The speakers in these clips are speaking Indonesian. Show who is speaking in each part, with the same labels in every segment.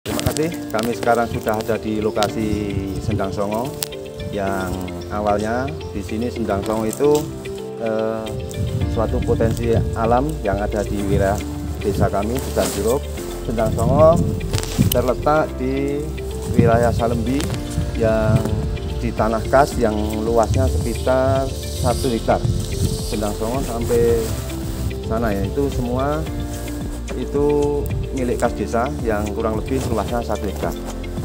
Speaker 1: Terima kasih. Kami sekarang sudah ada di lokasi Sendang Songo yang awalnya di sini Sendang Songo itu suatu potensi alam yang ada di wilayah desa kami, Desa Njuruk. Sendang Songo terletak di wilayah Salembi yang di tanah kas yang luasnya sekitar 1 hektar. Sendang Songo sampai sana ya, itu semua itu milik kas desa yang kurang lebih luasnya 1 hektar.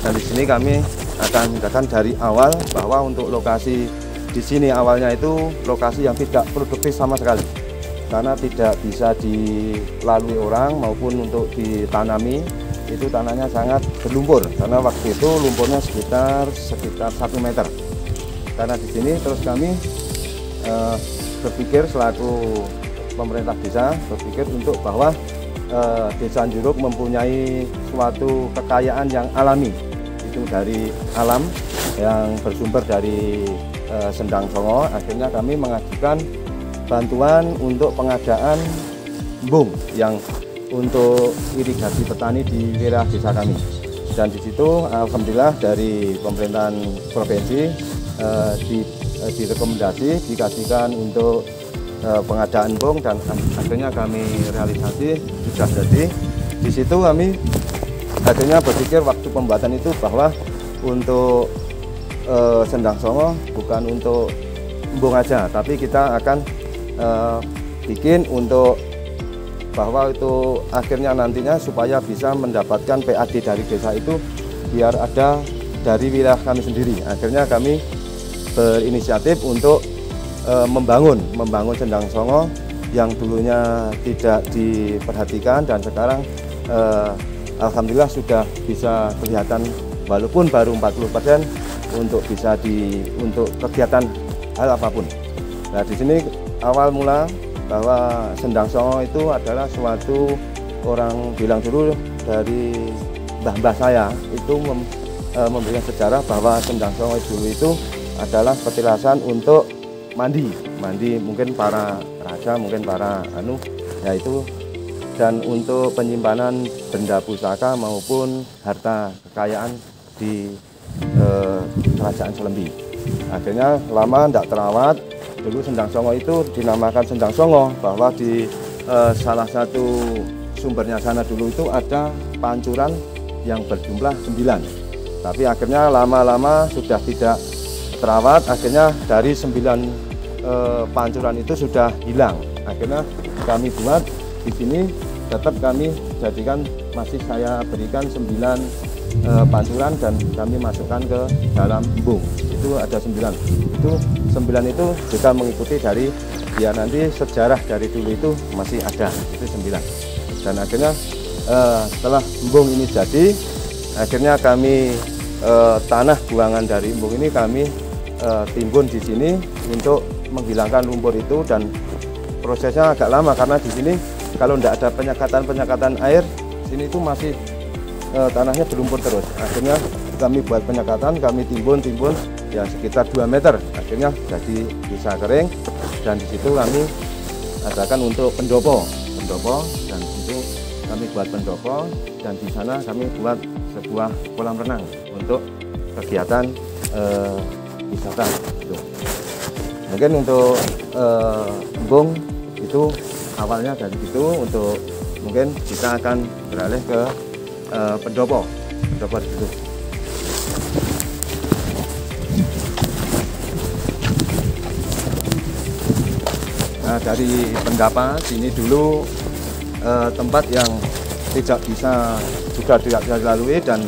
Speaker 1: Dan di sini kami akan mengatakan dari awal bahwa untuk lokasi di sini awalnya itu lokasi yang tidak produktif sama sekali, karena tidak bisa dilalui orang maupun untuk ditanami. Itu tanahnya sangat berlumpur, karena waktu itu lumpurnya sekitar 1 meter. Karena di sini terus kami berpikir selaku pemerintah desa berpikir untuk bahwa Desa Njuruk mempunyai suatu kekayaan yang alami, itu dari alam yang bersumber dari Sendang Songo. Akhirnya kami mengajukan bantuan untuk pengadaan embung yang untuk irigasi petani di wilayah desa kami. Dan di situ alhamdulillah dari pemerintahan provinsi direkomendasi dikasihkan untuk pengadaan embung, dan akhirnya kami realisasi sudah jadi. Di situ kami akhirnya berpikir waktu pembuatan itu bahwa untuk Sendang Songo bukan untuk embung aja, tapi kita akan bikin untuk bahwa itu akhirnya nantinya supaya bisa mendapatkan PAD dari desa itu biar ada dari wilayah kami sendiri. Akhirnya kami berinisiatif untuk membangun Sendang Songo yang dulunya tidak diperhatikan, dan sekarang alhamdulillah sudah bisa kelihatan walaupun baru 40% untuk bisa untuk kegiatan hal apapun. Nah, di sini awal mula bahwa Sendang Songo itu adalah suatu, orang bilang dulu dari mbah-mbah saya itu memberikan sejarah bahwa Sendang Songo dulu itu adalah petilasan untuk mandi mungkin para raja, mungkin para yaitu, dan untuk penyimpanan benda pusaka maupun harta kekayaan di kerajaan Salembi. Akhirnya lama tidak terawat. Dulu Sendang Songo itu dinamakan Sendang Songo bahwa di salah satu sumbernya sana dulu itu ada pancuran yang berjumlah 9. Tapi akhirnya lama-lama sudah tidak terawat, akhirnya dari 9 pancuran itu sudah hilang. Akhirnya kami buat di sini, tetap kami jadikan, masih saya berikan 9 pancuran dan kami masukkan ke dalam embung. Itu ada 9. Itu 9 itu juga mengikuti dari ya nanti sejarah dari dulu itu masih ada, itu 9. Dan akhirnya setelah embung ini jadi, akhirnya kami tanah buangan dari embung ini kami timbun di sini untuk menghilangkan lumpur itu, dan prosesnya agak lama karena di sini kalau tidak ada penyekatan air, sini itu masih tanahnya berlumpur terus. Akhirnya kami buat penyekatan, kami timbun ya sekitar 2 meter, akhirnya jadi bisa kering. Dan di situ kami adakan untuk pendopo, dan di situ kami buat pendopo, dan di sana kami buat sebuah kolam renang untuk kegiatan wisata. Mungkin untuk embung itu awalnya dari situ. Untuk mungkin kita akan beralih ke pendopo itu. Nah, dari pendapat sini dulu tempat yang tidak bisa juga tidak dilalui dan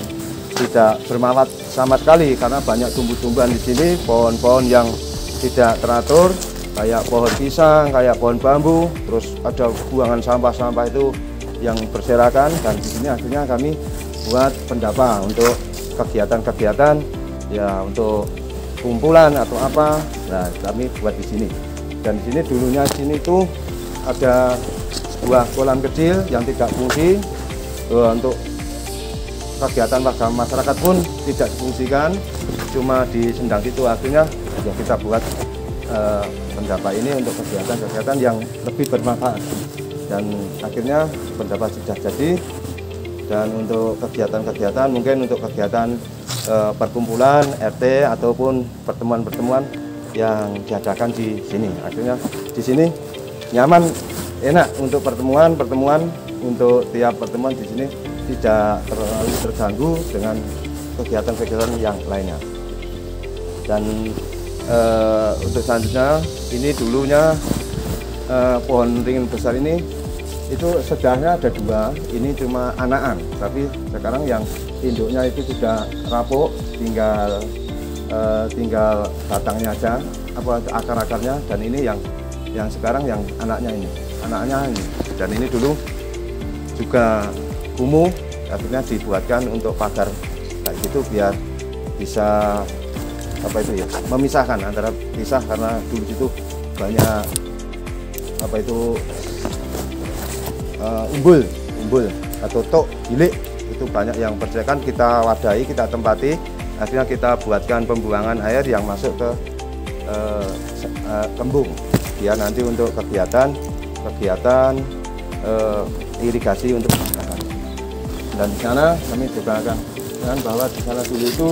Speaker 1: tidak bermanfaat sama sekali, karena banyak tumbuh-tumbuhan di sini, pohon-pohon yang tidak teratur, kayak pohon pisang, kayak pohon bambu, terus ada buangan sampah-sampah itu yang berserakan. Dan di sini akhirnya kami buat pendapa untuk kegiatan-kegiatan ya, untuk kumpulan atau apa. Nah, kami buat di sini. Dan di sini dulunya sini tuh ada sebuah kolam kecil yang tidak fungsi, untuk kegiatan warga masyarakat pun tidak difungsikan, cuma di Sendang itu. Akhirnya ya kita buat pendapa ini untuk kegiatan-kegiatan yang lebih bermanfaat, dan akhirnya pendapa sudah jadi. Dan untuk kegiatan-kegiatan mungkin untuk kegiatan perkumpulan RT ataupun pertemuan-pertemuan yang diadakan di sini. Akhirnya di sini nyaman, enak untuk pertemuan untuk tiap pertemuan di sini tidak terlalu terganggu dengan kegiatan-kegiatan yang lainnya. Dan untuk selanjutnya ini dulunya pohon ringin besar ini itu sedahnya ada 2, ini cuma anakan, tapi sekarang yang induknya itu sudah rapuk, tinggal batangnya aja, akar-akarnya, dan ini yang sekarang yang anaknya ini. Dan ini dulu juga kumuh, akhirnya dibuatkan untuk pagar kayak gitu biar bisa memisahkan antara pisah, karena dulu itu banyak umbul atau tok gilik, itu banyak yang berserakan, kita wadahi, kita tempati, akhirnya kita buatkan pembuangan air yang masuk ke kembung biar nanti untuk kegiatan irigasi untuk masyarakat. Dan di sana kami juga akan dengan bahwa di sana dulu itu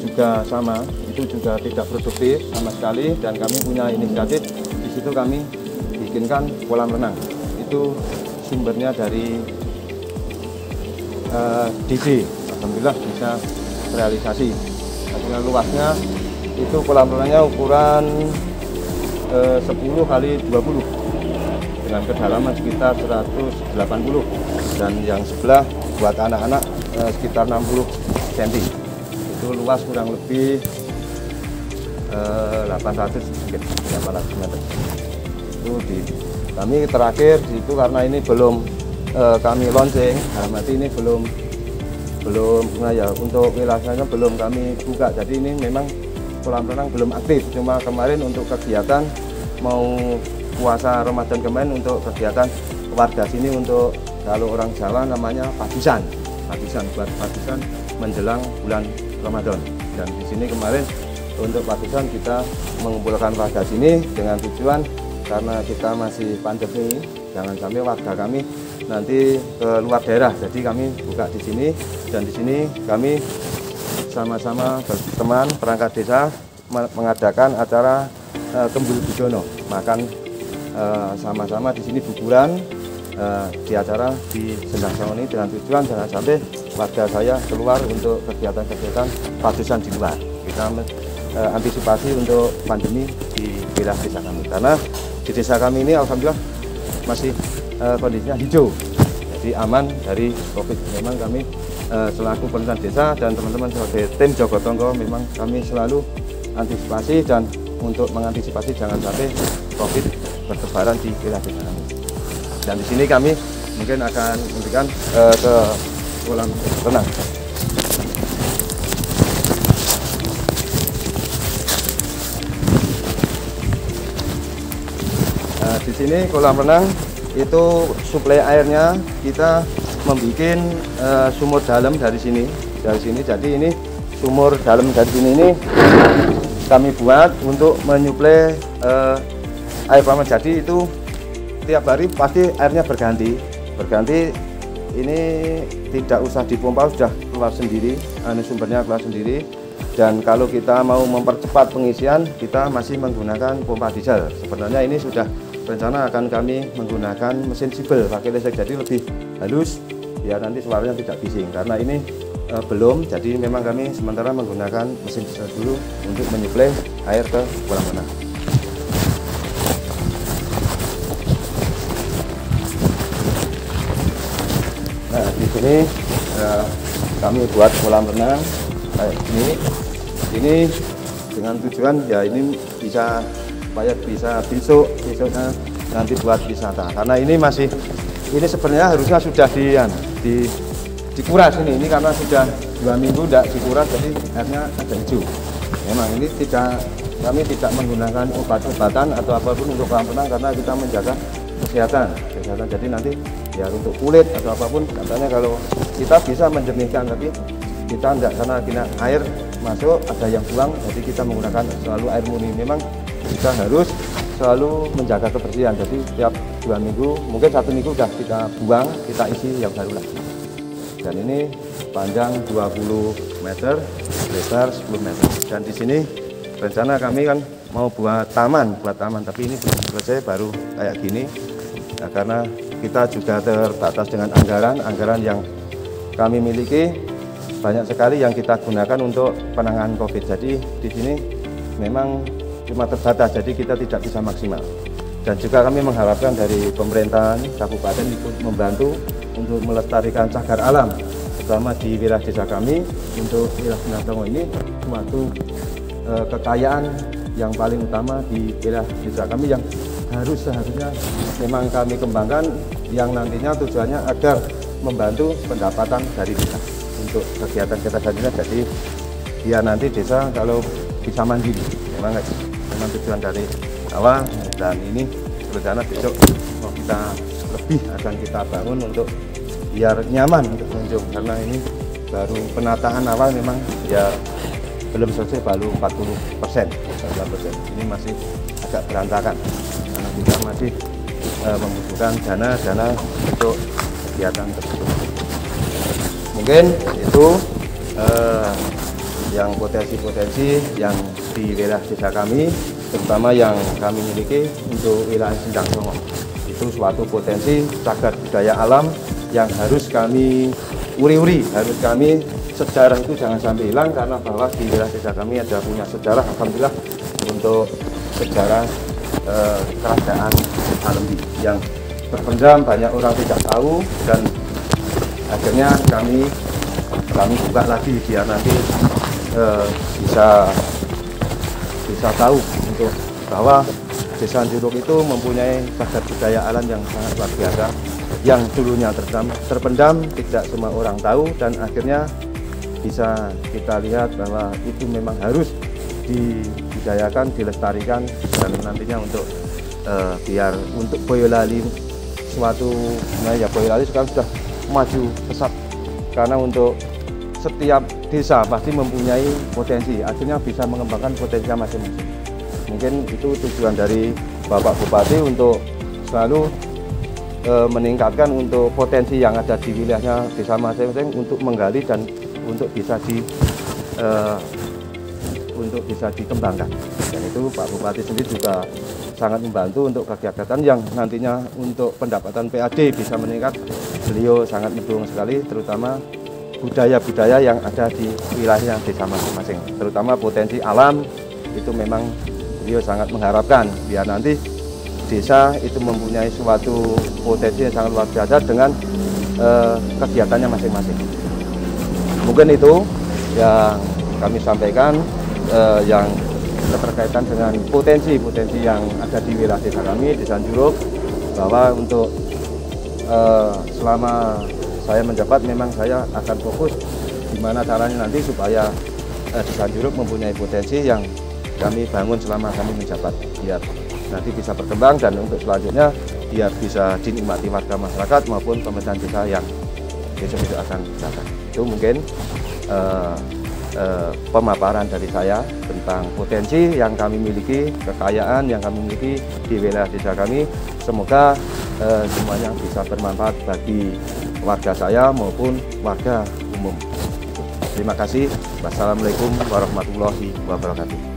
Speaker 1: juga sama, itu juga tidak produktif sama sekali, dan kami punya inisiatif di situ kami bikinkan kolam renang. Itu sumbernya dari DD, alhamdulillah bisa realisasi. Dengan luasnya itu kolam renangnya ukuran 10 kali 20 dengan kedalaman sekitar 180, dan yang sebelah buat anak-anak sekitar 60 cm. Itu luas kurang lebih 800 meter. Itu kami terakhir di situ karena ini belum kami launching, berarti ini belum untuk wilayahnya belum kami buka. Jadi ini memang kolam renang belum aktif, cuma kemarin untuk kegiatan mau puasa Ramadan kemarin untuk kegiatan warga sini, untuk kalau orang Jawa namanya padusan menjelang bulan Ramadan. Dan di sini kemarin untuk padusan kita mengumpulkan warga sini dengan tujuan karena kita masih pandemi, jangan sampai warga kami nanti ke luar daerah. Jadi kami buka di sini, dan di sini kami sama-sama berteman perangkat desa mengadakan acara Kembul Budono, makan sama-sama di sini buburan di acara di Sendang Sawoni, dengan tujuan jangan sampai warga saya keluar untuk kegiatan-kegiatan padusan di luar. Kita antisipasi untuk pandemi di wilayah desa kami, karena di desa kami ini alhamdulillah masih kondisinya hijau, jadi aman dari COVID. Memang kami selaku pemerintahan desa dan teman-teman sebagai tim Jogotongo memang kami selalu antisipasi dan untuk mengantisipasi jangan sampai COVID bertebaran di wilayah desa kami. Dan di sini kami mungkin akan memberikan ke kolam renang. Di sini kolam renang itu suplai airnya kita membuat sumur dalam dari sini. Jadi ini sumur dalam dari sini ini kami buat untuk menyuplai air panas. Jadi itu tiap hari pasti airnya berganti. Ini tidak usah dipompa, sudah keluar sendiri, sumbernya keluar sendiri. Dan kalau kita mau mempercepat pengisian, kita masih menggunakan pompa diesel. Sebenarnya ini sudah rencana akan kami menggunakan mesin sibel pakai listrik, jadi lebih halus biar nanti suaranya tidak bising. Karena ini belum, jadi memang kami sementara menggunakan mesin diesel dulu untuk menyuplai air ke kolam renang. Nah, di sini kami buat kolam renang kayak ini dengan tujuan ya ini bisa supaya bisa besoknya nanti buat wisata. Karena ini sebenarnya harusnya sudah dikuras ini karena sudah 2 minggu tidak dikuras, jadi airnya agak hijau. Memang ini kami tidak menggunakan obat-obatan atau apapun untuk kolam renang karena kita menjaga kesehatan. Jadi nanti ya untuk kulit atau apapun katanya kalau kita bisa menjernihkan, tapi kita tidak, karena air masuk ada yang buang, jadi kita menggunakan selalu air murni. Memang kita harus selalu menjaga kebersihan. Jadi tiap 2 minggu, mungkin 1 minggu udah kita buang, kita isi yang baru lagi. Dan ini panjang 20 meter, lebar 10 meter. Dan di sini rencana kami kan mau buat taman, tapi ini belum selesai, baru kayak gini. Ya, karena kita juga terbatas dengan anggaran yang kami miliki, banyak sekali yang kita gunakan untuk penanganan COVID. Jadi di sini memang cuma terbatas, jadi kita tidak bisa maksimal. Dan juga kami mengharapkan dari pemerintahan kabupaten ikut membantu untuk melestarikan cagar alam, terutama di wilayah desa kami. Untuk wilayah Sinartongo ini suatu kekayaan yang paling utama di wilayah desa kami yang seharusnya memang kami kembangkan, yang nantinya tujuannya agar membantu pendapatan dari desa untuk kegiatan kita selanjutnya. Jadi biar nanti desa kalau bisa mandiri, memang tujuan dari awal. Dan ini rencana besok mau kita lebih akan kita bangun untuk biar nyaman untuk pengunjung, karena ini baru penataan awal, memang ya belum selesai, baru 40%. Ini masih agak berantakan karena kita masih membutuhkan dana untuk kegiatan tersebut. Mungkin itu yang potensi-potensi yang di wilayah desa kami, terutama yang kami miliki untuk wilayah Sinartongo. Itu suatu potensi cagar budaya alam yang harus kami uri-uri, harus kami, sejarah itu jangan sampai hilang, karena bahwa di wilayah desa kami ada punya sejarah, alhamdulillah, untuk sejarah kerajaan Alembi yang terpendam, banyak orang tidak tahu, dan akhirnya kami buka lagi biar nanti bisa tahu untuk bahwa Desa Anjuruk itu mempunyai cagar budaya alam yang sangat luar biasa, yang dulunya terpendam, tidak semua orang tahu, dan akhirnya bisa kita lihat bahwa itu memang harus dibudayakan, dilestarikan, dan nantinya untuk biar untuk Boyolali suatu, ya Boyolali sekarang sudah maju pesat, karena untuk setiap desa pasti mempunyai potensi, akhirnya bisa mengembangkan potensinya masing-masing. Mungkin itu tujuan dari Bapak Bupati untuk selalu meningkatkan untuk potensi yang ada di wilayahnya desa masing-masing, untuk menggali dan untuk bisa dikembangkan. Dan itu Pak Bupati sendiri juga sangat membantu untuk kegiatan yang nantinya untuk pendapatan PAD bisa meningkat. Beliau sangat mendukung sekali, terutama budaya-budaya yang ada di wilayah desa masing-masing, terutama potensi alam itu memang beliau sangat mengharapkan biar nanti desa itu mempunyai suatu potensi yang sangat luar biasa dengan kegiatannya masing-masing. Mungkin itu yang kami sampaikan, yang keterkaitan dengan potensi-potensi yang ada di wilayah desa kami, Desa Anjuruk, bahwa untuk selama saya menjabat memang saya akan fokus gimana caranya nanti supaya Desa Anjuruk mempunyai potensi yang kami bangun selama kami menjabat, biar nanti bisa berkembang, dan untuk selanjutnya biar bisa dinikmati warga masyarakat maupun pemerintahan desa yang besok-besok akan datang. Itu mungkin pemaparan dari saya tentang potensi yang kami miliki, kekayaan yang kami miliki di wilayah desa kami. Semoga semuanya bisa bermanfaat bagi warga saya maupun warga umum. Terima kasih. Wassalamualaikum warahmatullahi wabarakatuh.